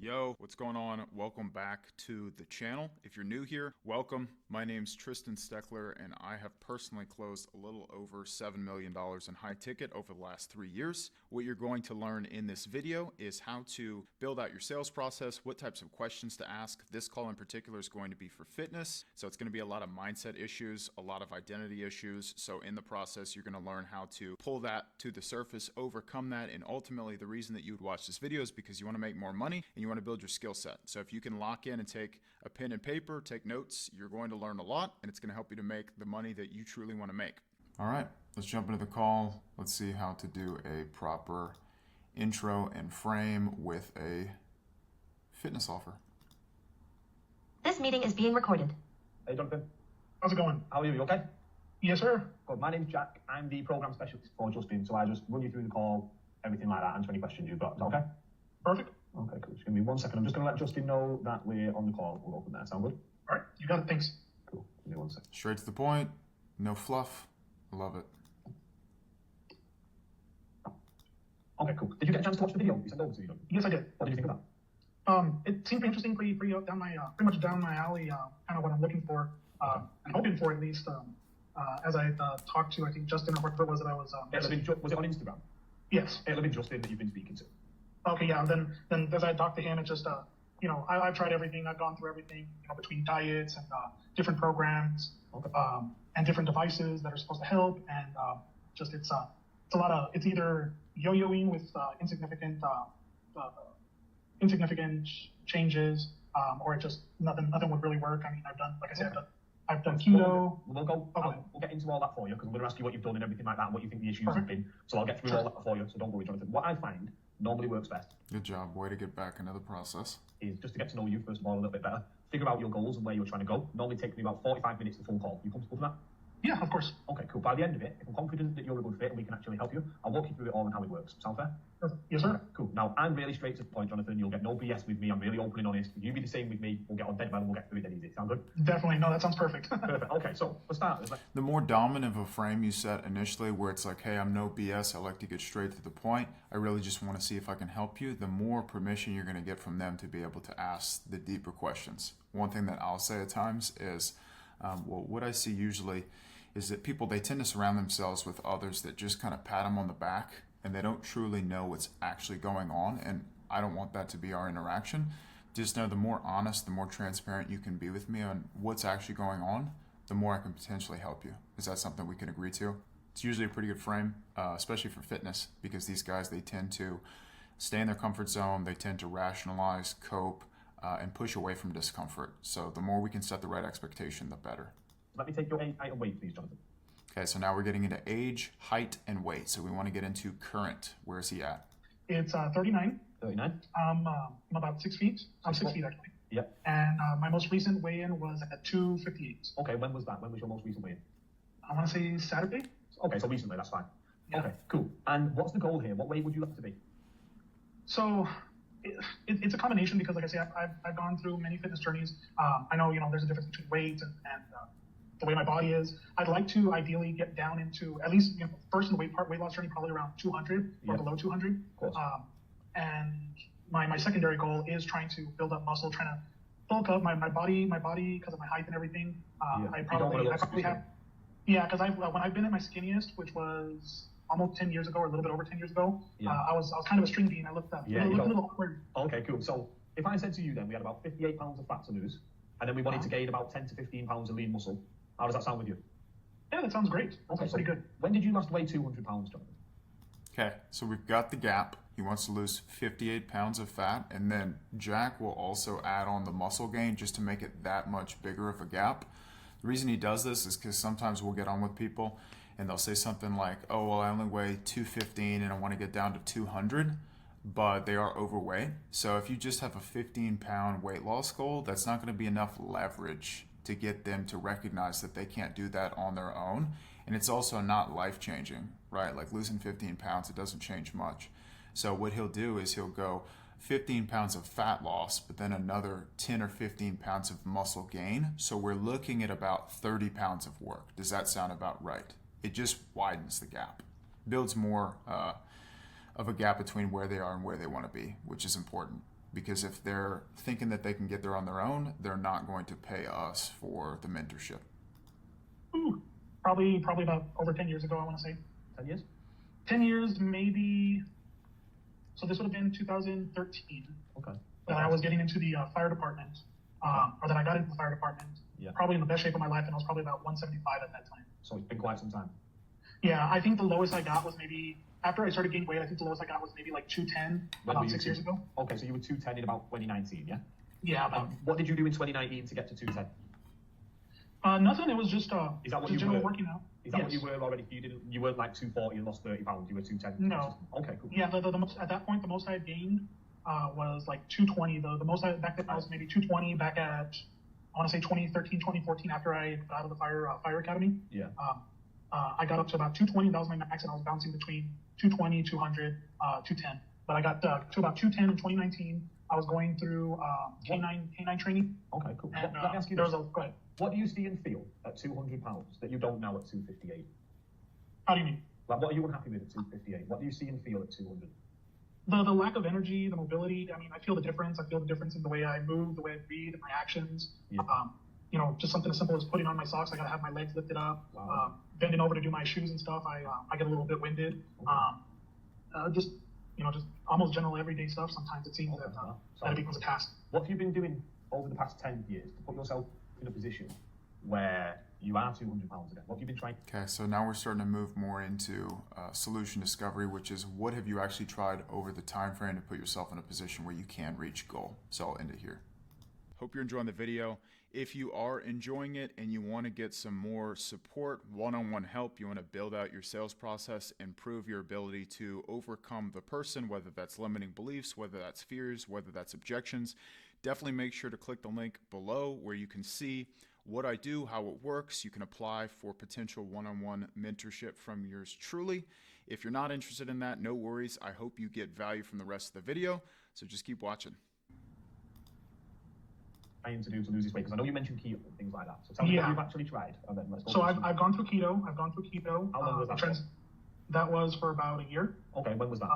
Yo, what's going on? Welcome back to the channel. If you're new here, welcome. My name's Tristan Steckler, and I have personally closed a little over $7 million in high ticket over the last 3 years. What you're going to learn in this video is how to build out your sales process, what types of questions to ask. This call in particular is going to be for fitness, so it's going to be a lot of mindset issues, a lot of identity issues. So in the process, you're going to learn how to pull that to the surface, overcome that, and ultimately the reason that you would watch this video is because you want to make more money and you want to build your skill set. So if you can lock in and take a pen and paper, take notes, you're going to learn a lot, and it's going to help you to make the money that you truly want to make. All right, let's jump into the call. Let's see how to do a proper intro and frame with a fitness offer. This meeting is being recorded. Hey Jonathan, How's it going? how are you? You okay? Yes, sir. Good. My name's Jack. I'm the program specialist for Justin, so I just run you through the call, everything like that, answer any questions you've got. Is that okay? Perfect. Okay, cool. Just give me 1 second. I'm just going to let Justin know that we're on the call. We'll open that. Sound good? All right. You got it. Thanks. Cool. Give me 1 second. Straight to the point, no fluff. Love it. Okay, cool. Did you get a chance to watch the video you sent over to me? Yes, I did. What did you think of It seemed interesting, pretty pretty much down my alley. Kind of what I'm looking for, and hoping for at least. As I talked to, I think Justin or whoever it was that I was. that? Was it on Instagram? Yes. It'll have been Justin that you've been speaking to. Okay. Yeah. And then as I talked to him, it just I've tried everything. I've gone through everything. Between diets and different programs, Okay. and different devices that are supposed to help, and just it's a lot of it's either yo-yoing with insignificant changes, or it just nothing would really work. I mean, I've done, like I said, I've done keto. We'll go. Okay. We'll get into all that for you because I'm going to ask you what you've done and everything like that, and what you think the issues have Perfect. been. So I'll get through all that for you. So don't worry, Jonathan. What I find normally works best Good job. Way to get back into the process. is just to get to know you first of all a little bit better, figure out your goals and where you're trying to go. Normally takes me about 45 minutes the phone call. You comfortable with that? Yeah, of course. Okay, cool. By the end of it, if I'm confident that you're a good fit and we can actually help you, I'll walk you through it all and how it works. Sound fair? Perfect. Yes, sir. Cool. Now, I'm really straight to the point, Jonathan. You'll get no BS with me. I'm really open and honest. You be the same with me. We'll get on dead well and we'll get through it dead easy. Sound good? Definitely. No, that sounds perfect. Perfect. Okay, so for starters, The more dominant of a frame you set initially, where it's like, hey, I'm no BS, I like to get straight to the point, I really just want to see if I can help you, the more permission you're going to get from them to be able to ask the deeper questions. One thing that I'll say at times is, what I see usually is that people, they tend to surround themselves with others that just kind of pat them on the back, and they don't truly know what's actually going on, and I don't want that to be our interaction. Just know the more honest, the more transparent you can be with me on what's actually going on, the more I can potentially help you. Is that something we can agree to? It's usually a pretty good frame, especially for fitness, because these guys, they tend to stay in their comfort zone, they tend to rationalize, cope, and push away from discomfort. So the more we can set the right expectation, the better. let me take your height and weight, please, Jonathan. Okay, so now we're getting into age, height, and weight. So we want to get into current. Where is he at? It's 39. 39? I'm about 6 feet. I'm 6 feet actually. Yep. And my most recent weigh-in was at 258. Okay, when was that? When was your most recent weigh-in? I want to say Saturday. Okay, so recently, that's fine. Yeah. Okay, cool. And what's the goal here? What weight would you like to be? So it's a combination because, like I say, I've gone through many fitness journeys. I know, there's a difference between weight and the way my body is. I'd like to ideally get down into at least, first in the weight loss journey, probably around 200 or below 200. Of course. And my secondary goal is trying to build up muscle, trying to bulk up my body because of my height and everything. I probably have. Yeah, because when I've been at my skinniest, which was almost 10 years ago, or a little bit over 10 years ago, I was kind of a string bean. I looked up. Yeah, a little awkward. Okay, cool. So if I said to you then we had about 58 pounds of fat to lose, and then we wanted to gain about 10 to 15 pounds of lean muscle, how does that sound with you? Yeah, that sounds great. That sounds pretty good. When did you last weigh 200 pounds, Jonathan? Okay, so we've got the gap. He wants to lose 58 pounds of fat, and then Jack will also add on the muscle gain just to make it that much bigger of a gap. The reason he does this is because sometimes we'll get on with people and they'll say something like, oh, well, I only weigh 215 and I want to get down to 200, but they are overweight. So if you just have a 15-pound weight loss goal, that's not going to be enough leverage to get them to recognize that they can't do that on their own. And it's also not life-changing, right? Like losing 15 pounds, it doesn't change much. So what he'll do is he'll go 15 pounds of fat loss, but then another 10 or 15 pounds of muscle gain. So we're looking at about 30 pounds of work. Does that sound about right? It just widens the gap, builds more of a gap between where they are and where they want to be, which is important. because if they're thinking that they can get there on their own, they're not going to pay us for the mentorship. Probably about over 10 years ago, I want to say. 10 years? 10 years, maybe. So this would have been 2013. Okay. That I was getting into the fire department, or that I got into the fire department. Yeah. Probably in the best shape of my life, and I was probably about 175 at that time. So it's been quite some time. Yeah, I think the lowest I got was maybe, after I started gaining weight, I think the lowest I got was maybe like 210 about 6 years ago. Okay, so you were 210 in about 2019, yeah? Yeah. What did you do in 2019 to get to 210? Nothing. It was just Is that what just you general were? working out. Is that Yes. what you were already? You weren't like 240 and lost 30 pounds. You were 210. No. Okay, cool. Yeah, the most, at that point, the most I had gained was like 220. The most back then I was maybe 220 back at, I want to say 2013, 2014, after I got out of the fire academy. Yeah. I got up to about 220. That was my max, and I was bouncing between 220, 200, 210. But I got to about 210 in 2019. I was going through K9 training. Okay, cool. And, Let me ask you there this. was go ahead. What do you see and feel at 200 pounds that you don't now at 258? How do you mean? Like, what are you unhappy with at 258? What do you see and feel at 200? The lack of energy, the mobility. I mean, I feel the difference. I feel the difference in the way I move, the way I breathe, my actions. Yeah. You know, just something as simple as putting on my socks. I gotta have my legs lifted up. Wow. Bending over to do my shoes and stuff. I get a little bit winded. Okay. Just almost general everyday stuff. Sometimes it seems that it becomes a task. What have you been doing over the past 10 years to put yourself in a position where you are 200 pounds again? What have you been trying? Okay, so now we're starting to move more into solution discovery, which is what have you actually tried over the time frame to put yourself in a position where you can reach goal. So I'll end it here. Hope you're enjoying the video. If you are enjoying it and you want to get some more support, one-on-one help, you want to build out your sales process, improve your ability to overcome the person, whether that's limiting beliefs, whether that's fears, whether that's objections, definitely make sure to click the link below where you can see what I do, how it works. You can apply for potential one-on-one mentorship from yours truly. If you're not interested in that, no worries. I hope you get value from the rest of the video, so just keep watching. Trying to do to lose this weight? Because I know you mentioned keto and things like that. So tell me what you've actually tried, and then let's go. So I've gone through keto. How long was that for? That was for about a year. Okay, when was that?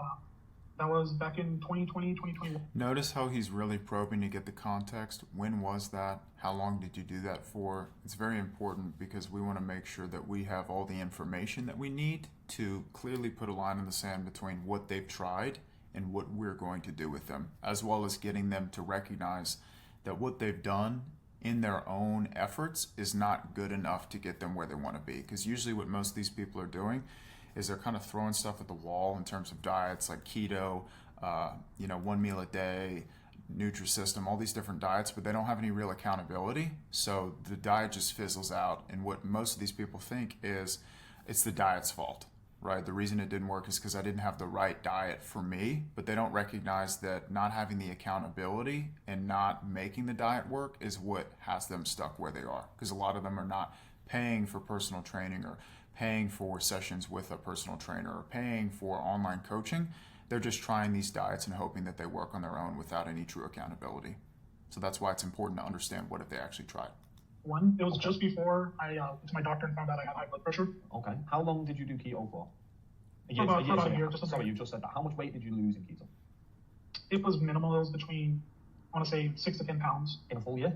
That was back in 2020, 2021. Notice how he's really probing to get the context. When was that? How long did you do that for? It's very important because we want to make sure that we have all the information that we need to clearly put a line in the sand between what they've tried and what we're going to do with them, as well as getting them to recognize that what they've done in their own efforts is not good enough to get them where they want to be. Because usually what most of these people are doing is they're kind of throwing stuff at the wall in terms of diets like keto, 1 meal a day, Nutrisystem, all these different diets, but they don't have any real accountability. So the diet just fizzles out. And what most of these people think is it's the diet's fault, right? The reason it didn't work is because I didn't have the right diet for me, but they don't recognize that not having the accountability and not making the diet work is what has them stuck where they are. Because a lot of them are not paying for personal training or paying for sessions with a personal trainer or paying for online coaching. They're just trying these diets and hoping that they work on their own without any true accountability. So that's why it's important to understand what if they actually tried. It was just before I went to my doctor and found out I had high blood pressure. Okay. How long did you do keto for? About a year. Sorry, you just said that. How much weight did you lose in keto? It was minimal. It was between, I want to say, 6 to 10 pounds. In a full year?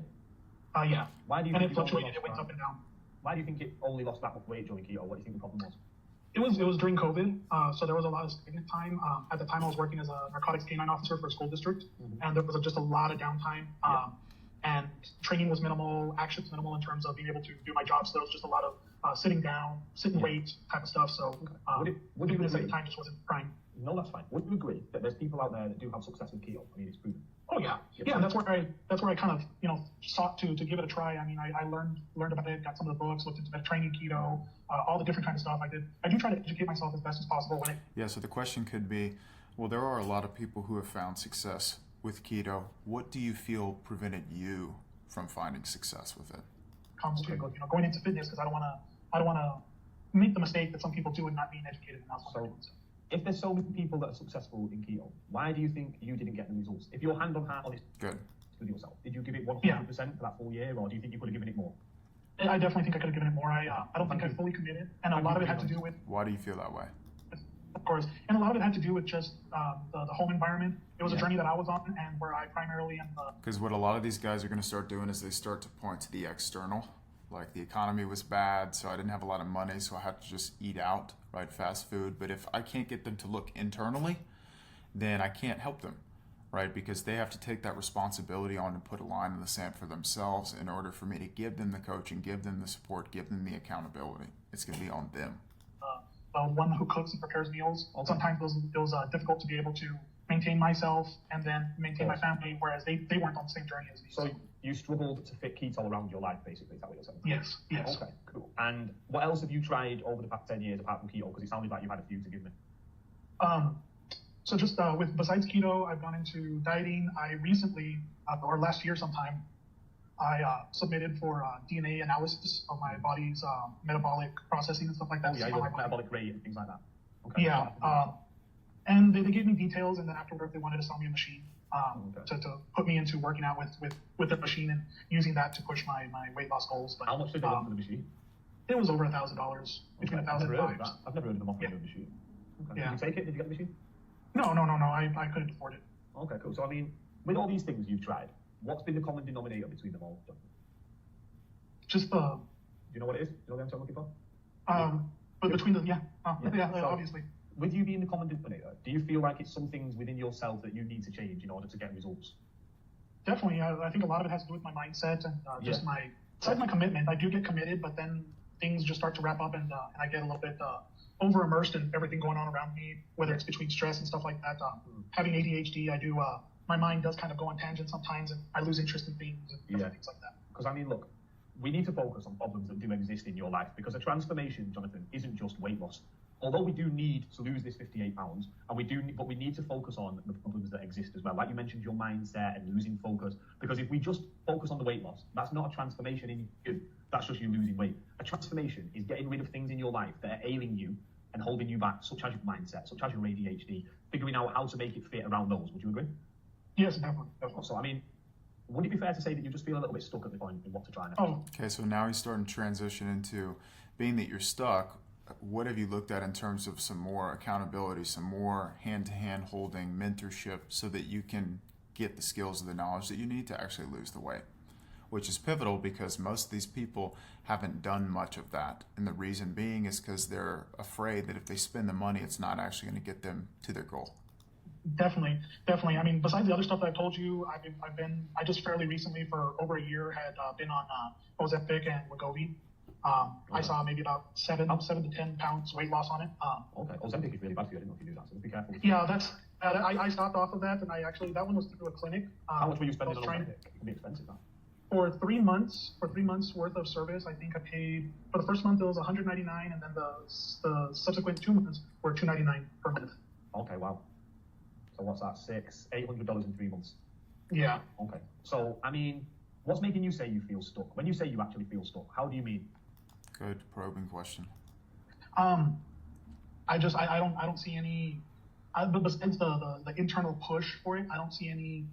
Yeah. Why do you and think it fluctuated. It went up and down. Why do you think it only lost that much weight during keto? What do you think the problem was? It was during COVID, so there was a lot of stagnant time. At the time, I was working as a narcotics canine officer for a school district, and there was just a lot of downtime. And training was minimal, actions minimal in terms of being able to do my job. So there was just a lot of sitting down, sit and wait type of stuff. So would you fitness at the time just wasn't prime. No, that's fine. Would you agree that there's people out there that do have success with keto? I mean, it's proven. Oh yeah, and that's where I kind of sought to give it a try. I mean, I learned about it, got some of the books, looked into training keto, all the different kind of stuff I did. I do try to educate myself as best as possible. So the question could be, well, there are a lot of people who have found success with keto. What do you feel prevented you from finding success with it? Comes to going into fitness, because I don't want to make the mistake that some people do and not being educated enough. So, if there's so many people that are successful in keto, why do you think you didn't get the results? If you're hand on heart honest with yourself, did you give it 100% for that full year, or do you think you could have given it more? I definitely think I could have given it more. I don't think I fully committed, and a lot of it had to do with. Why do you feel that way? Of course. And a lot of it had to do with just the home environment. It was a journey that I was on, and where I primarily am. Because what a lot of these guys are going to start doing is they start to point to the external. Like the economy was bad, so I didn't have a lot of money, so I had to just eat out, right? Fast food. But if I can't get them to look internally, then I can't help them, right? Because they have to take that responsibility on and put a line in the sand for themselves in order for me to give them the coaching, give them the support, give them the accountability. It's going to be on them. One who cooks and prepares meals. Sometimes it was difficult to be able to maintain myself and then maintain my family, whereas they weren't on the same journey as me. So you struggled to fit keto around your life, basically, is that what you're saying? Yes. Okay, cool. And what else have you tried over the past 10 years apart from keto? Because it sounded like you had a few to give me. So just besides keto, I've gone into dieting. I recently, or last year sometime, I submitted for DNA analysis of my body's metabolic processing and stuff like that. Oh, yeah, your metabolic rate and things like that. Okay. Yeah. And they gave me details, and then afterward they wanted to sell me a machine to put me into working out with the machine and using that to push my weight loss goals. But how much did they want for the machine? It was over $1,000, between $1,000 and $5,000. I've never heard of them offering a machine. Okay. Yeah. Did you take it? Did you get the machine? No. I couldn't afford it. Okay, cool. So I mean, with all these things you've tried, what's been the common denominator between them all? Just the. Do you know what it is? Do you know the answer I'm looking for? But between the so, obviously. With you being the common denominator, do you feel like it's some things within yourself that you need to change in order to get results? Definitely. I think a lot of it has to do with my mindset and just my commitment. I do get committed, but then things just start to wrap up, and I get a little bit over immersed in everything going on around me, whether it's between stress and stuff like that. Having ADHD, I do. My mind does kind of go on tangents sometimes, and I lose interest in things and things like that. Because I mean, look, we need to focus on problems that do exist in your life, because a transformation, Jonathan, isn't just weight loss. Although we do need to lose this 58 pounds, but we need to focus on the problems that exist as well. Like you mentioned, your mindset and losing focus. Because if we just focus on the weight loss, that's not a transformation in you. That's just you losing weight. A transformation is getting rid of things in your life that are ailing you and holding you back, such as your mindset, such as your ADHD, figuring out how to make it fit around those. Would you agree? Yes, definitely. So, I mean, would it be fair to say that you just feel a little bit stuck at the point in what to try next? Okay, so now he's starting to transition into being that you're stuck. What have you looked at in terms of some more accountability, some more hand-to-hand holding, mentorship, so that you can get the skills and the knowledge that you need to actually lose the weight? Which is pivotal, because most of these people haven't done much of that. And the reason being is because they're afraid that if they spend the money, it's not actually going to get them to their goal. Definitely. I mean, besides the other stuff that I've told you, I just fairly recently, for over a year, had been on Ozempic and Wegovy. I saw maybe about 7 to 10 pounds weight loss on it. Okay, Ozempic is really bad for you. I didn't know if you knew that, so be careful. Yeah, I stopped off of that, and that one was through a clinic. How much were you spending on Ozempic? It can be expensive, huh? For 3 months worth of service, I think I paid, for the first month it was $199, and then the subsequent 2 months were $299 per month. Okay, wow. So what's that? $800 in 3 months. Yeah. Okay. So I mean, what's making you say you feel stuck? When you say you actually feel stuck, how do you mean? Good probing question. I don't see any. But besides the internal push for it, I don't see any.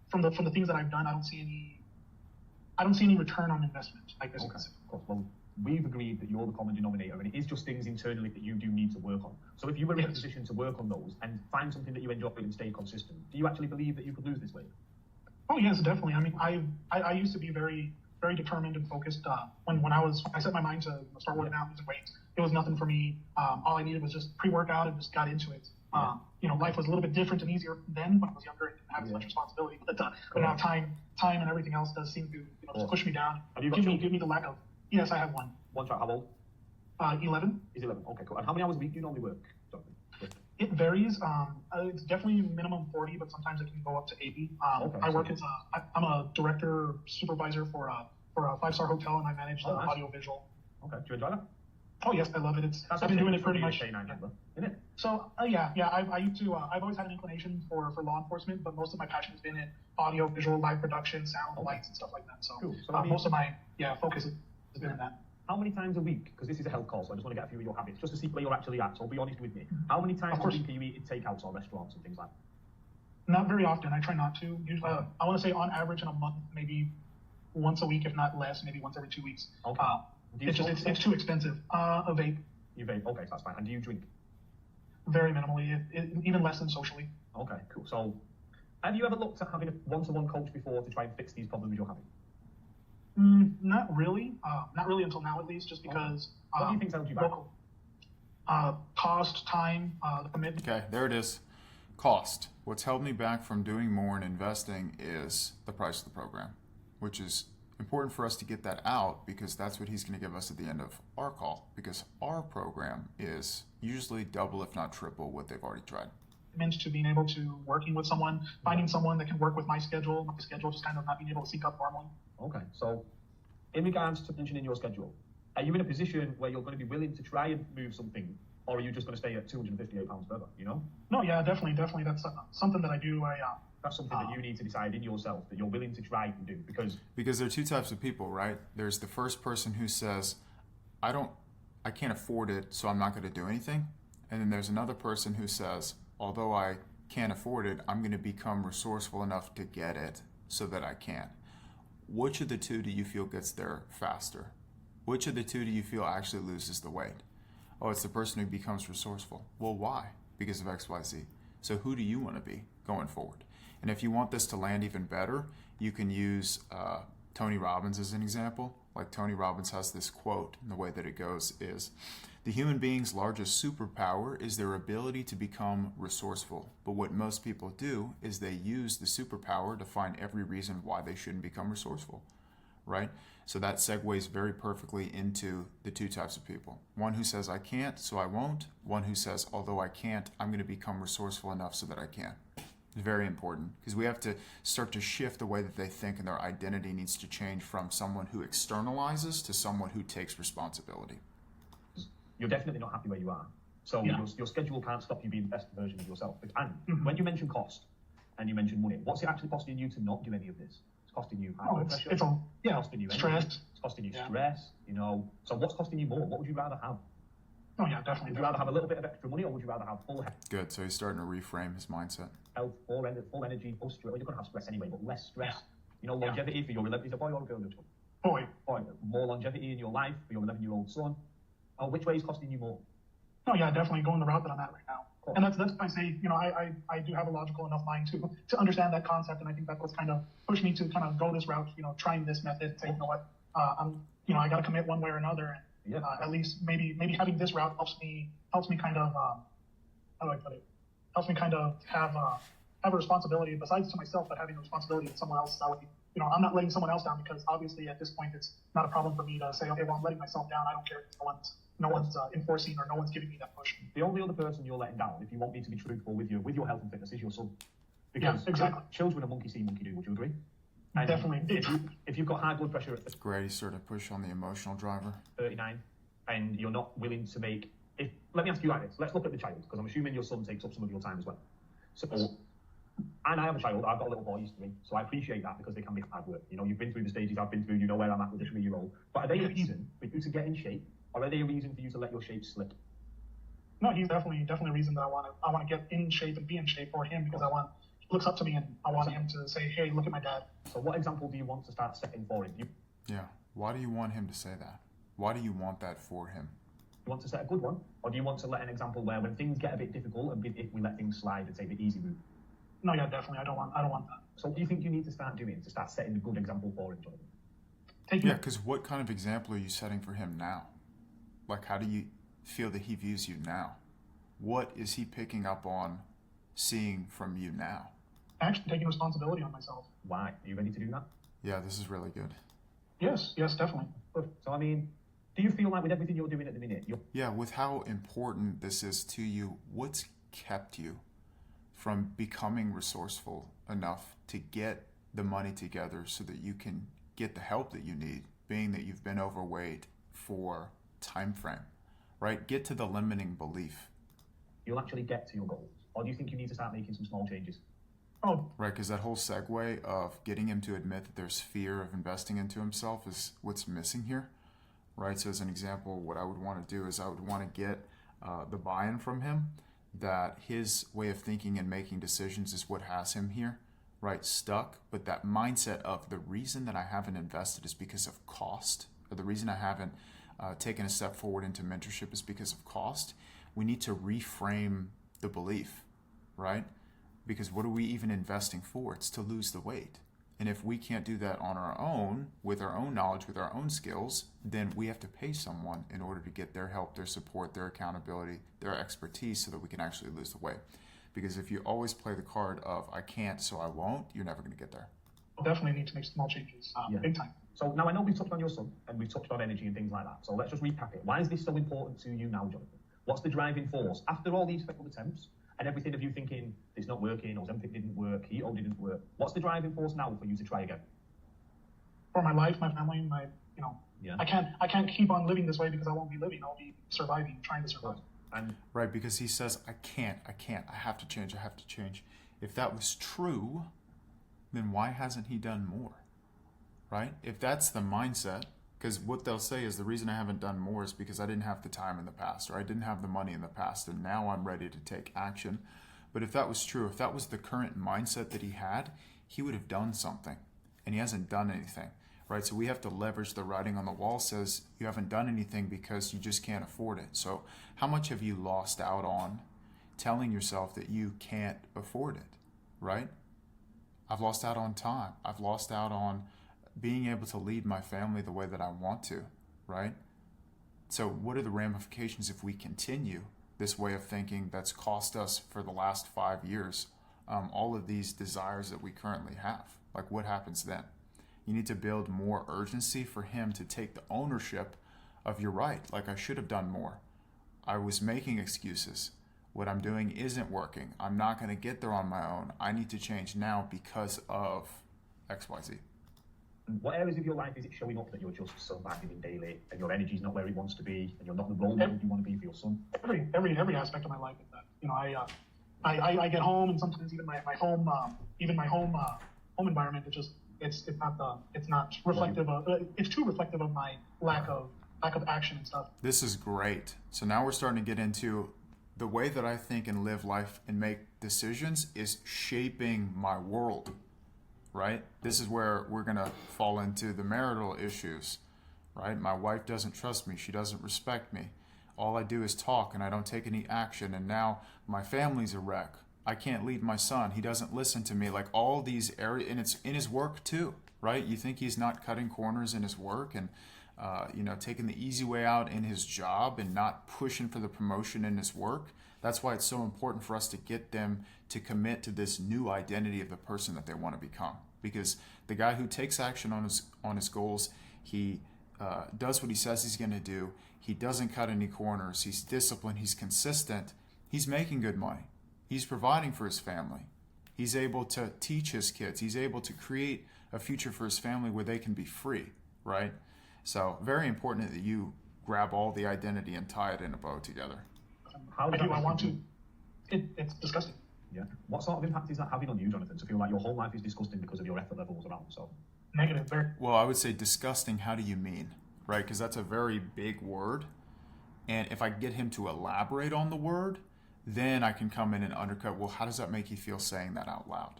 From the things that I've done, I don't see any return on investment, I guess. Okay. Of course. Well, we've agreed that you're the common denominator, and it is just things internally that you do need to work on. So if you were in a position to work on those and find something that you enjoy and stay consistent, do you actually believe that you could lose this weight? Oh yes, definitely. I mean, I used to be very determined and focused. When I set my mind to start working out and losing weight, it was nothing for me. All I needed was just pre-workout and just got into it. Life was a little bit different and easier then when I was younger and didn't have as much responsibility. But now time and everything else does seem to just push me down. Give me the lack of. Yes, I have one. One child. How old? 11. He's 11. Okay, cool. And how many hours a week do you normally work? It varies. It's definitely minimum 40, but sometimes it can go up to 80. I work as I'm a director supervisor for a 5-star hotel, and I manage the audio visual. Okay. Do you enjoy that? Oh yes, I love it. I've been doing it pretty much. Isn't it? So yeah. I used to. I've always had an inclination for law enforcement, but most of my passion has been in audio, visual, live production, sound, lights, and stuff like that. So, cool. So most of my focus has been in that. How many times a week? Because this is a health call, so I just want to get a few of your habits, just to see where you're actually at. So be honest with me. How many times a week are you eating takeouts or restaurants and things like that? Not very often. I try not to. Usually, I want to say on average in a month, maybe once a week, if not less, maybe once every 2 weeks. Okay. It's too expensive. A vape. You vape? Okay, so that's fine. And do you drink? Very minimally, even less than socially. Okay, cool. So, have you ever looked at having a one-to-one coach before to try and fix these problems you're having? Not really. Not really until now, at least, just because. What do you think's held you back? Cost, time, the commitment. Okay, there it is. Cost. What's held me back from doing more and investing is the price of the program, which is important for us to get that out because that's what he's going to give us at the end of our call, because our program is usually double if not triple what they've already tried. To being able to working with someone, finding someone that can work with my schedule just kind of not being able to sync up normally. Okay, so in regards to mentioning your schedule, are you in a position where you're going to be willing to try and move something, or are you just going to stay at £258 further, you know? No, yeah, definitely. That's something that I do. That's something that you need to decide in yourself that you're willing to try and do, because there are two types of people, right? There's the first person who says, I can't afford it, so I'm not going to do anything. And then there's another person who says, although I can't afford it, I'm going to become resourceful enough to get it so that I can. Which of the two do you feel gets there faster? Which of the two do you feel actually loses the weight? Oh, it's the person who becomes resourceful. Well, why? Because of X, Y, Z. So who do you want to be going forward? And if you want this to land even better, you can use Tony Robbins as an example. Like Tony Robbins has this quote, and the way that it goes is, the human being's largest superpower is their ability to become resourceful. But what most people do is they use the superpower to find every reason why they shouldn't become resourceful, right? So that segues very perfectly into the two types of people. One who says, I can't, so I won't. One who says, although I can't, I'm going to become resourceful enough so that I can. It's very important because we have to start to shift the way that they think, and their identity needs to change from someone who externalizes to someone who takes responsibility. You're definitely not happy where you are. So your schedule can't stop you being the best version of yourself. And when you mention cost and you mention money, what's it actually costing you to not do any of this? It's costing you high blood pressure. It's costing you stress. Energy, it's costing you stress, you know. So what's costing you more? What would you rather have? Oh, yeah, definitely. Would you rather have a little bit of extra money, or would you rather have full health? Good. So he's starting to reframe his mindset. Health, full energy, full stress. Well, you're going to have stress anyway, but less stress. You know, longevity for your 11. Is a boy or a girl? Boy. More longevity in your life for your 11-year-old son. Which way is costing you more? Oh, yeah, definitely going the route that I'm at right now. And that's why I say, you know, I do have a logical enough mind to understand that concept, and I think that's what's kind of pushed me to kind of go this route, you know, trying this method, say, you know what, I got to commit one way or another. And, at least maybe having this route helps me kind of, how do I put it? Helps me kind of have a responsibility besides to myself, but having a responsibility to someone else. That way, you know, I'm not letting someone else down, because obviously at this point it's not a problem for me to say, okay, well, I'm letting myself down. I don't care if no one's enforcing or no one's giving me that push. The only other person you're letting down, if you want me to be truthful with your health and fitness, is your son. Because exactly. Children are monkey see, monkey do. Would you agree? And definitely. If you've got high blood pressure at Great, he's sort of push on the emotional driver. 39, and you're not willing to make, let me ask you like this. Let's look at the child, because I'm assuming your son takes up some of your time as well. So, and I have a child. I've got a little boy, he's 3, so I appreciate that, because they can be hard work. You know, you've been through the stages I've been through. You know where I'm at with a 3-year-old. But are they a reason for you to get in shape, or are they a reason for you to let your shape slip? No, he's definitely a reason that I want to get in shape and be in shape for him, because he looks up to me, and I want him to say, hey, look at my dad. So what example do you want to start setting for him? Yeah. Why do you want him to say that? Why do you want that for him? You want to set a good one, or do you want to let an example where when things get a bit difficult, and if we let things slide and take the easy route? No, yeah, definitely. I don't want that. So what do you think you need to start doing to start setting a good example for him, Jonathan? Because what kind of example are you setting for him now? Like, how do you feel that he views you now? What is he picking up on seeing from you now? Actually taking responsibility on myself. Why? Are you ready to do that? Yeah, this is really good. Yes, definitely. Good. So, I mean, do you feel like with everything you're doing at the minute, with how important this is to you, what's kept you from becoming resourceful enough to get the money together so that you can get the help that you need, being that you've been overweight for time frame, right? Get to the limiting belief. You'll actually get to your goals, or do you think you need to start making some small changes? Oh, right, because that whole segue of getting him to admit that there's fear of investing into himself is what's missing here, right? So as an example, what I would want to do is I would want to get the buy-in from him that his way of thinking and making decisions is what has him here, right? Stuck, but that mindset of the reason that I haven't invested is because of cost, or the reason I haven't taken a step forward into mentorship is because of cost. we need to reframe the belief, right? Because what are we even investing for? It's to lose the weight. And if we can't do that on our own, with our own knowledge, with our own skills, then we have to pay someone in order to get their help, their support, their accountability, their expertise so that we can actually lose the weight. Because if you always play the card of I can't, so I won't, you're never going to get there. We'll definitely need to make small changes, big time. So now I know we've touched on your son and we've touched on energy and things like that. So let's just recap it. Why is this so important to you now, Jonathan? What's the driving force after all these failed attempts and everything of you thinking it's not working, or Ozempic didn't work, keto didn't work? What's the driving force now for you to try again? For my life, my family, I can't keep on living this way because I won't be living. I'll be surviving, trying to survive. Right, because he says, I can't, I have to change. If that was true, then why hasn't he done more, right? If that's the mindset, because what they'll say is the reason I haven't done more is because I didn't have the time in the past, or I didn't have the money in the past, and now I'm ready to take action. But if that was true, if that was the current mindset that he had, he would have done something, and he hasn't done anything. Right, so we have to leverage the writing on the wall says you haven't done anything because you just can't afford it. So how much have you lost out on telling yourself that you can't afford it, right? I've lost out on time. I've lost out on being able to lead my family the way that I want to, right? So what are the ramifications if we continue this way of thinking that's cost us for the last 5 years all of these desires that we currently have? Like what happens then? You need to build more urgency for him to take the ownership of you're right. Like I should have done more. I was making excuses. What I'm doing isn't working. I'm not going to get there on my own. I need to change now because of XYZ. What areas of your life is it showing up that you're just so active in daily and your energy's not where it wants to be and you're not the role model you want to be for your son? Every aspect of my life is that. I get home and sometimes even my home environment it's not reflective of it's too reflective of my lack of action and stuff. This is great. So now we're starting to get into the way that I think and live life and make decisions is shaping my world, right? This is where we're going to fall into the marital issues, right? My wife doesn't trust me. She doesn't respect me. All I do is talk and I don't take any action. And now my family's a wreck. I can't lead my son. He doesn't listen to me. Like all these areas, and it's in his work too, right? You think he's not cutting corners in his work and, taking the easy way out in his job and not pushing for the promotion in his work. That's why it's so important for us to get them to commit to this new identity of the person that they want to become. Because the guy who takes action on his goals, he does what he says he's going to do. He doesn't cut any corners. He's disciplined. He's consistent. He's making good money. He's providing for his family. He's able to teach his kids. He's able to create a future for his family where they can be free, right? So very important that you grab all the identity and tie it in a bow together. How do I want to? It's disgusting. Yeah. What sort of impact is that having on you, Jonathan, to feel like your whole life is disgusting because of your effort levels around yourself? Negative. Very. Well, I would say disgusting. How do you mean? Right? Because that's a very big word. And if I get him to elaborate on the word, then I can come in and undercut, well, how does that make you feel saying that out loud?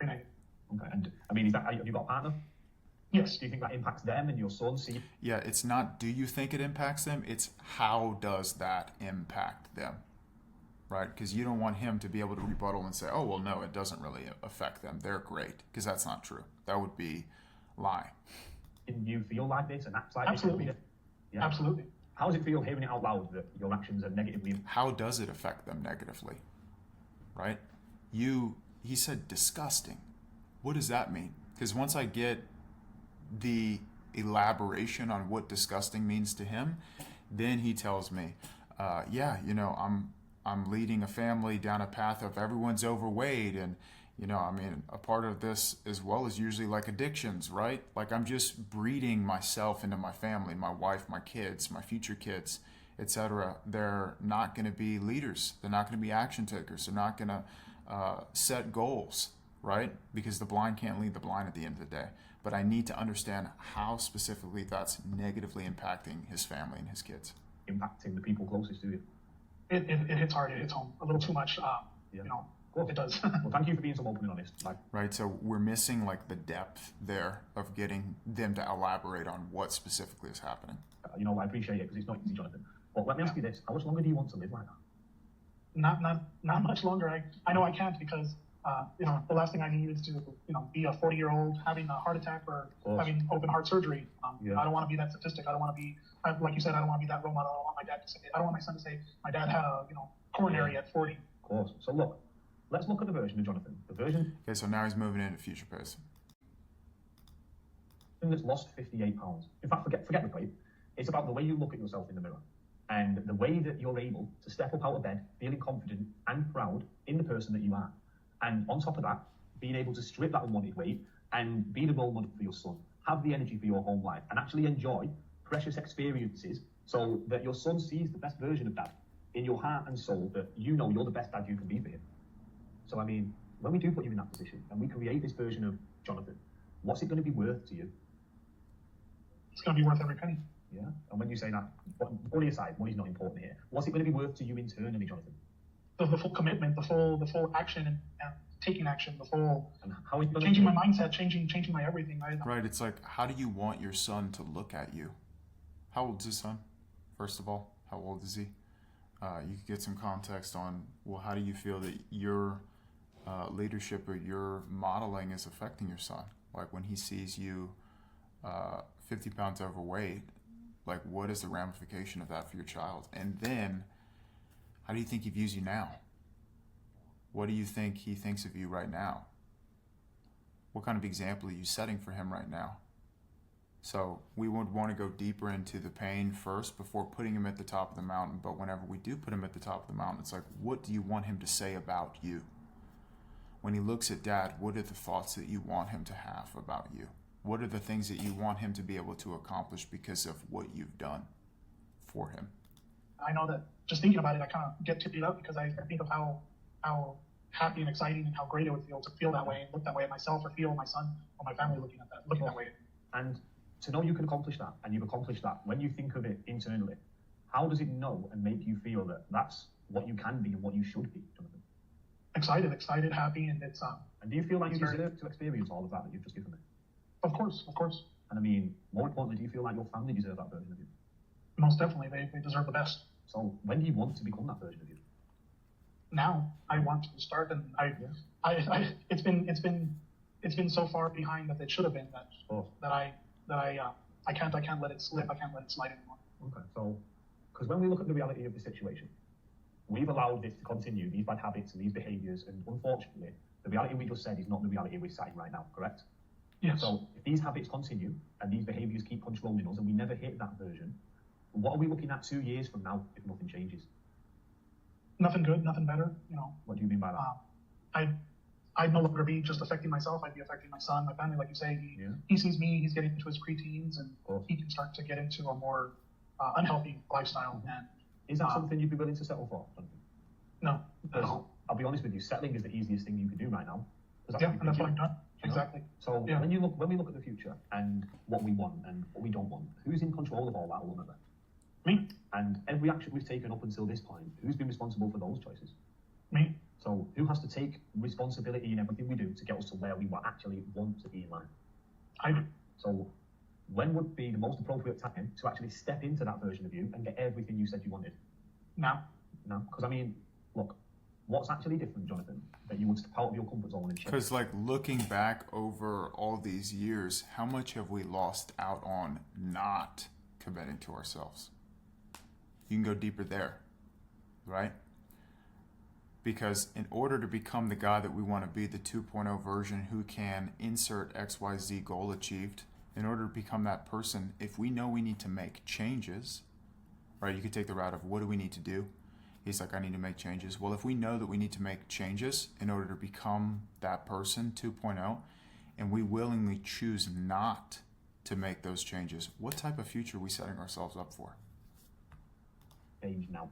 Okay. And I mean, have you got a partner? Yes. Do you think that impacts them and your son? Yeah, it's not do you think it impacts them? It's how does that impact them? Right? Because you don't want him to be able to rebuttal and say, oh, well, no, it doesn't really affect them. They're great. Because that's not true. That would be lying. Didn't you feel like this and act like Absolutely. this? Yeah. Absolutely. How does it feel hearing it out loud that your actions are negatively? How does it affect them negatively? Right? He said disgusting. What does that mean? Because once I get the elaboration on what disgusting means to him, then he tells me, I'm leading a family down a path of everyone's overweight and a part of this as well is usually like addictions, right? Like I'm just breeding myself into my family, my wife, my kids, my future kids, etc. They're not going to be leaders. They're not going to be action takers. They're not going to set goals, right? Because the blind can't lead the blind at the end of the day. But I need to understand how specifically that's negatively impacting his family and his kids. Impacting the people closest to you. It hits hard. It hits home a little too much. It does. Well, thank you for being so open and honest. Right, so we're missing the depth there of getting them to elaborate on what specifically is happening. I appreciate it because it's not easy, Jonathan. But let me ask you this: how much longer do you want to live like that? Not much longer. I know I can't because the last thing I need is to be a 40-year-old having a heart attack or having open heart surgery. I don't want to be that statistic. I don't want to be, like you said, I don't want to be that role model. I don't want my dad to say, I don't want my son to say my dad had a coronary at 40. Of course. So look, let's look at the version of Jonathan. The version. Okay, so now he's moving into future pace. That's lost 58 pounds. In fact, forget the weight. It's about the way you look at yourself in the mirror and the way that you're able to step up out of bed, feeling confident and proud in the person that you are. And on top of that, being able to strip that unwanted weight and be the role model for your son, have the energy for your home life, and actually enjoy precious experiences so that your son sees the best version of dad in your heart and soul, that you know you're the best dad you can be for him. So, I mean, when we do put you in that position and we create this version of Jonathan, what's it going to be worth to you? It's going to be worth every penny. Yeah. And when you say that, money aside, money's not important here. What's it going to be worth to you internally, Jonathan? The full commitment, the full action and taking action, the full and how are you changing my mindset, changing my everything. Right. It's like, how do you want your son to look at you? How old is his son? First of all, how old is he? You could get some context on, well, how do you feel that your leadership or your modeling is affecting your son? Like when he sees you 50 pounds overweight, like what is the ramification of that for your child? And then how do you think he views you now? What do you think he thinks of you right now? What kind of example are you setting for him right now? So we would want to go deeper into the pain first before putting him at the top of the mountain. But whenever we do put him at the top of the mountain, it's like, what do you want him to say about you? When he looks at dad, what are the thoughts that you want him to have about you? What are the things that you want him to be able to accomplish because of what you've done for him? I know that just thinking about it, I kind of get tipped up because I think of how happy and exciting and how great it would feel to feel that way and look that way at myself or feel my son or my family looking that way. And to know you can accomplish that, and you've accomplished that, when you think of it internally, how does it know and make you feel that that's what you can be and what you should be, Jonathan? Excited, happy, and it's And do you feel like you deserve to experience all of that you've just given me? Of course. And I mean, more importantly, do you feel like your family deserve that version of you? Most definitely, they deserve the best. So when do you want to become that version of you? Now I want to start, and it's been so far behind that it should have been that I can't let it slip. I can't let it slide anymore. Okay, so because when we look at the reality of the situation, we've allowed this to continue, these bad habits and these behaviours, and unfortunately, the reality we just said is not the reality we're sitting right now. Correct? Yes. So if these habits continue and these behaviours keep controlling us, and we never hit that version, what are we looking at 2 years from now if nothing changes? Nothing good, nothing better. What do you mean by that? I'd no longer be just affecting myself. I'd be affecting my son, my family. Like you say, he sees me. He's getting into his preteens, and he can start to get into a more unhealthy lifestyle. And is that something you'd be willing to settle for? No. I'll be honest with you. Settling is the easiest thing you can do right now. And that's what I've done. Exactly. So when we look at the future and what we want and what we don't want, who's in control of all that ultimately? Me. And every action we've taken up until this point, who's been responsible for those choices? Me. So who has to take responsibility in everything we do to get us to where we actually want to be in life? I do. So when would be the most appropriate time to actually step into that version of you and get everything you said you wanted? Now. Because I mean, look, what's actually different, Jonathan, that you would step out of your comfort zone and change? Because like looking back over all these years, how much have we lost out on not committing to ourselves? You can go deeper there, right? Because in order to become the guy that we want to be, the 2.0 version who can insert XYZ goal achieved, in order to become that person, if we know we need to make changes, right? You could take the route of what do we need to do? He's like, I need to make changes. Well, if we know that we need to make changes in order to become that person 2.0, and we willingly choose not to make those changes, what type of future are we setting ourselves up for? Age now.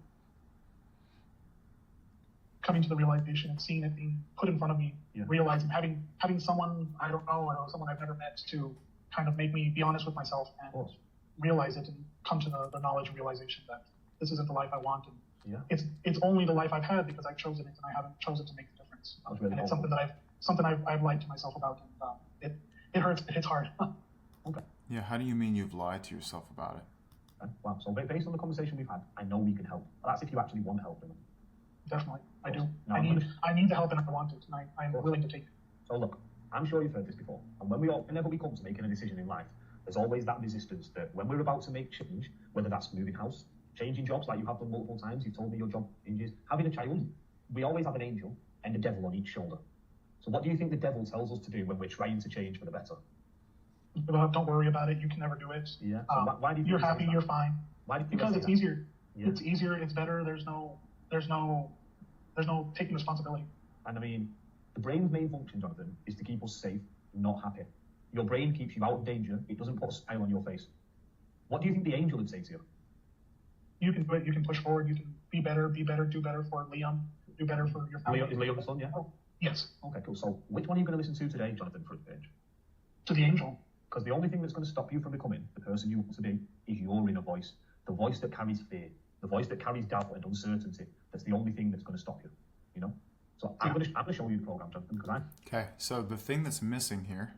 Coming to the realization and seeing it being put in front of me, realizing having someone I don't know or someone I've never met to kind of make me be honest with myself and realize it and come to the knowledge and realization that this isn't the life I want, and it's only the life I've had because I've chosen it and I haven't chosen to make the difference. And it's something I've lied to myself about, and it hurts. It hits hard. Okay. Yeah. How do you mean you've lied to yourself about it? Okay. Wow. So based on the conversation we've had, I know we can help. That's if you actually want help. Definitely, I do. No, I need the help and I want it, and I'm willing to take it. So look, I'm sure you've heard this before, and whenever we come to making a decision in life, there's always that resistance that when we're about to make change, whether that's moving house, changing jobs like you have done multiple times, you've told me your job changes, having a child, we always have an angel and a devil on each shoulder. So what do you think the devil tells us to do when we're trying to change for the better? Don't worry about it. You can never do it. Yeah. So why do you you're happy? You're fine. Why do you because it's that? Easier. Yeah. It's easier. It's better. There's no taking responsibility. And I mean, the brain's main function, Jonathan, is to keep us safe, not happy. Your brain keeps you out of danger. It doesn't put a smile on your face. What do you think the angel would say to you? You can do it. You can push forward. You can be better, do better for Liam, do better for your family. Is Liam the son, yeah? Oh, yes. Okay, cool. So which one are you going to listen to today, Jonathan, for a change? To the angel. Because the only thing that's going to stop you from becoming the person you want to be is your inner voice. The voice that carries fear. The voice that carries doubt and uncertainty. That's the only thing that's going to stop you, you know? So I'm going to show you the program, Jonathan, because Okay, so the thing that's missing here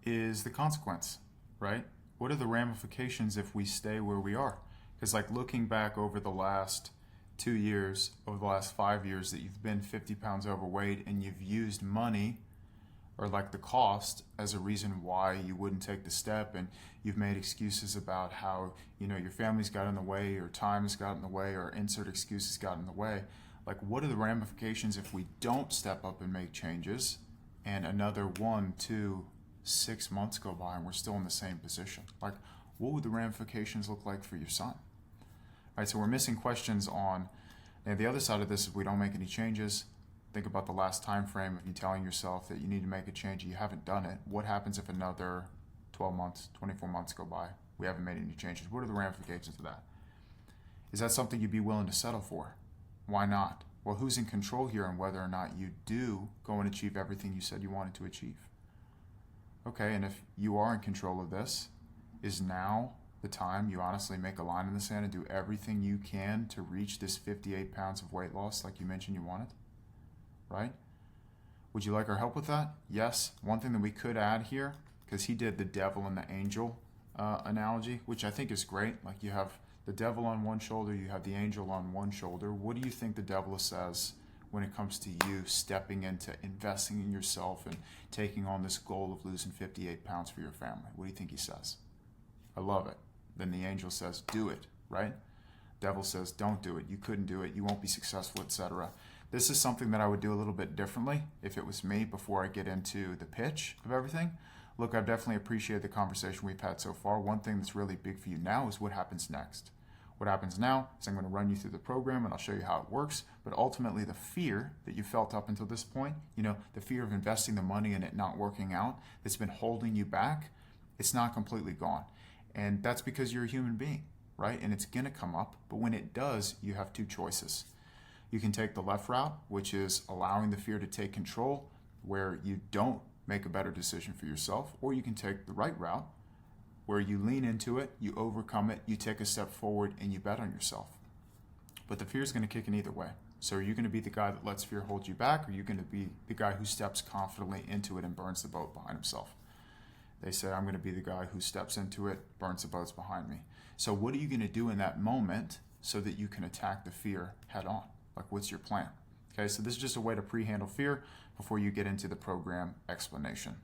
is the consequence, right? What are the ramifications if we stay where we are? Because like looking back over the last 2 years, over the last 5 years that you've been 50 pounds overweight and you've used money or like the cost as a reason why you wouldn't take the step, and you've made excuses about how, you know, your family's got in the way or time has got in the way or insert excuses got in the way. Like, what are the ramifications if we don't step up and make changes and another 1, 2, 6 months go by and we're still in the same position? Like, what would the ramifications look like for your son? All right, so we're missing questions on, and the other side of this, if we don't make any changes, think about the last time frame of you telling yourself that you need to make a change and you haven't done it. What happens if another 12 months, 24 months go by? We haven't made any changes. What are the ramifications of that? Is that something you'd be willing to settle for? Why not? Well, who's in control here on whether or not you do go and achieve everything you said you wanted to achieve? Okay, and if you are in control of this, is now the time you honestly make a line in the sand and do everything you can to reach this 58 pounds of weight loss like you mentioned you wanted? Right? Would you like our help with that? Yes. One thing that we could add here, because he did the devil and the angel analogy, which I think is great. Like you have the devil on one shoulder, you have the angel on one shoulder. What do you think the devil says when it comes to you stepping into investing in yourself and taking on this goal of losing 58 pounds for your family? What do you think he says? I love it. Then the angel says, do it, right? Devil says, don't do it. You couldn't do it. You won't be successful, etc. This is something that I would do a little bit differently if it was me before I get into the pitch of everything. Look, I've definitely appreciated the conversation we've had so far. One thing that's really big for you now is what happens next. What happens now is I'm going to run you through the program and I'll show you how it works. But ultimately, the fear that you felt up until this point, you know, the fear of investing the money and it not working out, that's been holding you back, it's not completely gone. And that's because you're a human being, right? And it's going to come up. But when it does, you have two choices. You can take the left route, which is allowing the fear to take control, where you don't make a better decision for yourself, or you can take the right route, where you lean into it, you overcome it, you take a step forward, and you bet on yourself. But the fear is going to kick in either way. So are you going to be the guy that lets fear hold you back, or are you going to be the guy who steps confidently into it and burns the boat behind himself? They say, I'm going to be the guy who steps into it, burns the boats behind me. So what are you going to do in that moment so that you can attack the fear head on? Like, what's your plan? Okay, so this is just a way to pre-handle fear before you get into the program explanation.